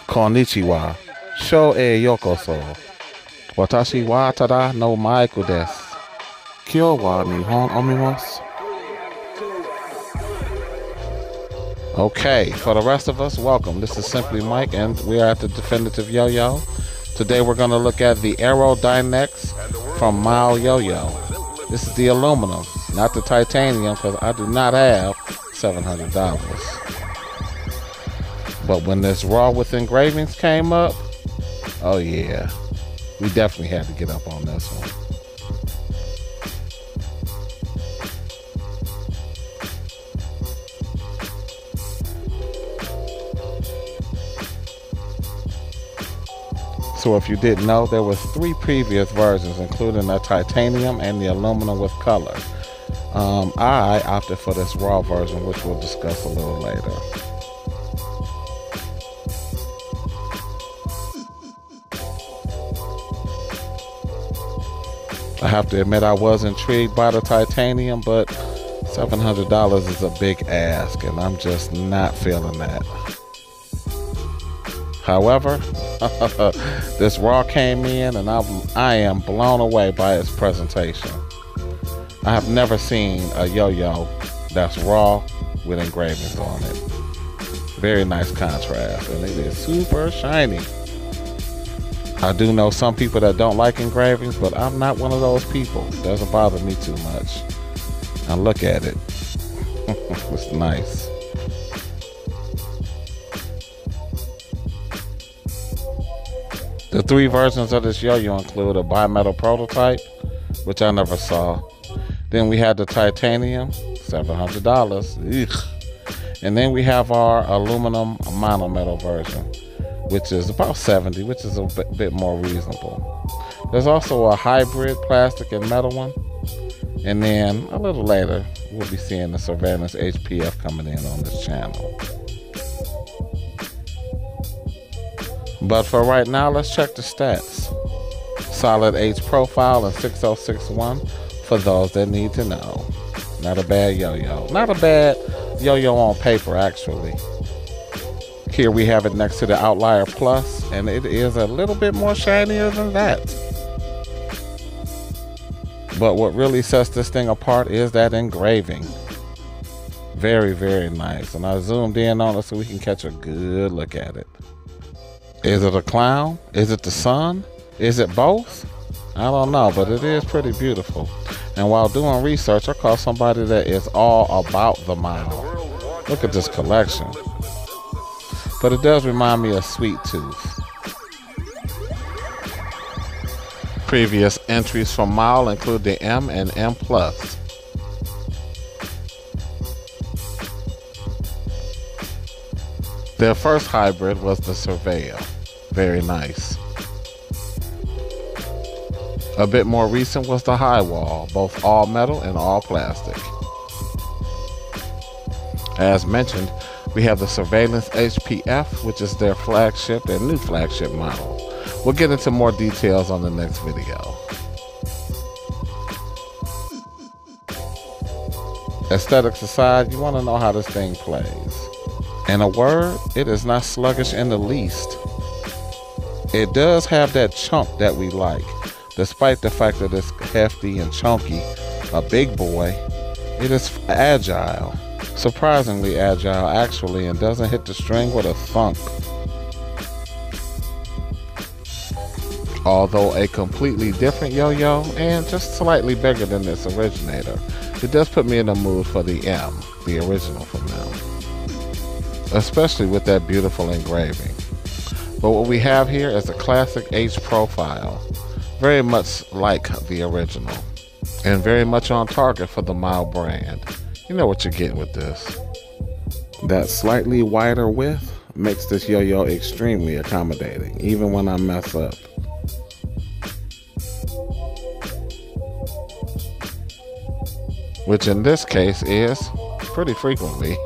Konnichiwa. Sho e yokoso. Watashi wa tada no maiku desu. Kyo wa nihon omimasu. Okay, for the rest of us, welcome. This is Simply Mike, and we are at the Definitive Yo-Yo. Today we're going to look at the AeroDynex from Mowl Yo-Yo. This is the aluminum, not the titanium, because I do not have $700. But when this raw with engravings came up, oh yeah, we definitely had to get up on this one. So if you didn't know, there were 3 previous versions, including the titanium and the aluminum with color. I opted for this raw version, which we'll discuss a little later. I have to admit I was intrigued by the titanium, but $700 is a big ask, and I'm just not feeling that. However, this raw came in, and I am blown away by its presentation. I have never seen a yo-yo that's raw with engravings on it. Very nice contrast, and it is super shiny. I do know some people that don't like engravings, but I'm not one of those people. It doesn't bother me too much. Now look at it. It's nice. The 3 versions of this yo-yo include a bimetal prototype, which I never saw. Then we had the titanium, $700. Ugh. And then we have our aluminum monometal version, which is about $70, which is a bit more reasonable. There's also a hybrid plastic and metal one. And then a little later, we'll be seeing the Surveillance HPF coming in on this channel. But for right now, let's check the stats. Solid H profile and 6061 for those that need to know. Not a bad yo-yo. Not a bad yo-yo on paper, actually. Here we have it next to the Outlier Plus, and it is a little bit more shinier than that. But what really sets this thing apart is that engraving. Very, very nice. And I zoomed in on it so we can catch a good look at it. Is it a clown? Is it the sun? Is it both? I don't know, but it is pretty beautiful. And while doing research, I caught somebody that is all about the Mowl. Look at this collection. But it does remind me of Sweet Tooth. Previous entries from Mowl include the M and M+. Their first hybrid was the Surveyor. Very nice. A bit more recent was the High Wall, both all metal and all plastic. As mentioned, we have the Surveillance HPF, which is their flagship, their new flagship model. We'll get into more details on the next video. Aesthetics aside, you want to know how this thing plays. In a word, it is not sluggish in the least. It does have that chunk that we like. Despite the fact that it's hefty and chunky, a big boy, it is agile. Surprisingly agile, actually, and doesn't hit the string with a thunk. Although a completely different yo-yo and just slightly bigger than its originator, it does put me in the mood for the M, the original from them. Especially with that beautiful engraving. But what we have here is a classic H profile, very much like the original, and very much on target for the Mowl brand. You know what you're getting with this. That slightly wider width makes this yo-yo extremely accommodating, even when I mess up. Which in this case is pretty frequently.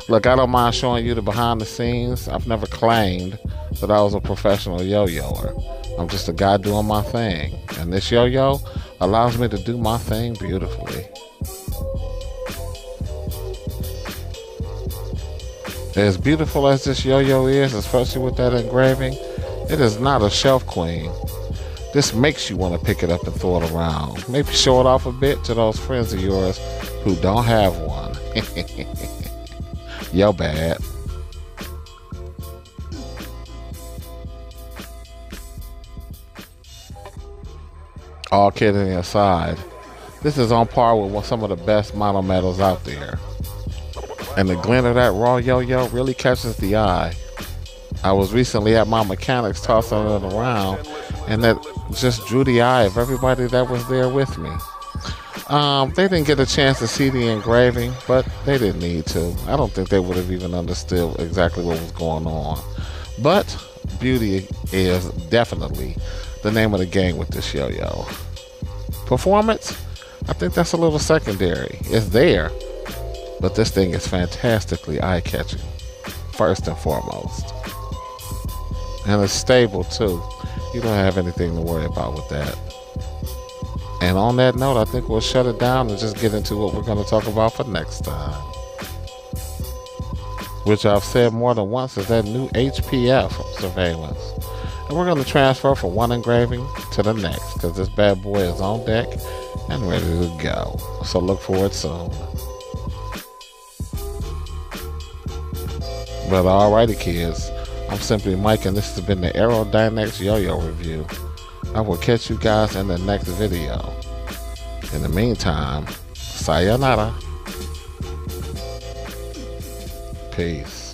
Look, I don't mind showing you the behind the scenes. I've never claimed that I was a professional yo-yoer. I'm just a guy doing my thing. And this yo-yo allows me to do my thing beautifully. As beautiful as this yo-yo is, especially with that engraving, it is not a shelf queen. This makes you want to pick it up and throw it around. Maybe show it off a bit to those friends of yours who don't have one. Yo bad. All kidding aside, this is on par with some of the best mono metals out there. And the glint of that raw yo-yo really catches the eye. I was recently at my mechanics tossing it around, and that just drew the eye of everybody that was there with me. They didn't get a chance to see the engraving, but they didn't need to. I don't think they would have even understood exactly what was going on. But beauty is definitely the name of the game with this yo-yo. Performance, I think that's a little secondary. It's there, but this thing is fantastically eye-catching, first and foremost. And it's stable too. You don't have anything to worry about with that. And on that note, I think we'll shut it down and just get into what we're going to talk about for next time. Which I've said more than once is that new HPF surveillance. And we're going to transfer from one engraving to the next, because this bad boy is on deck and ready to go. So look for it soon. But alrighty kids, I'm simply Mike, and this has been the AeroDynex Yo-Yo review. I will catch you guys in the next video. In the meantime, sayonara. Peace.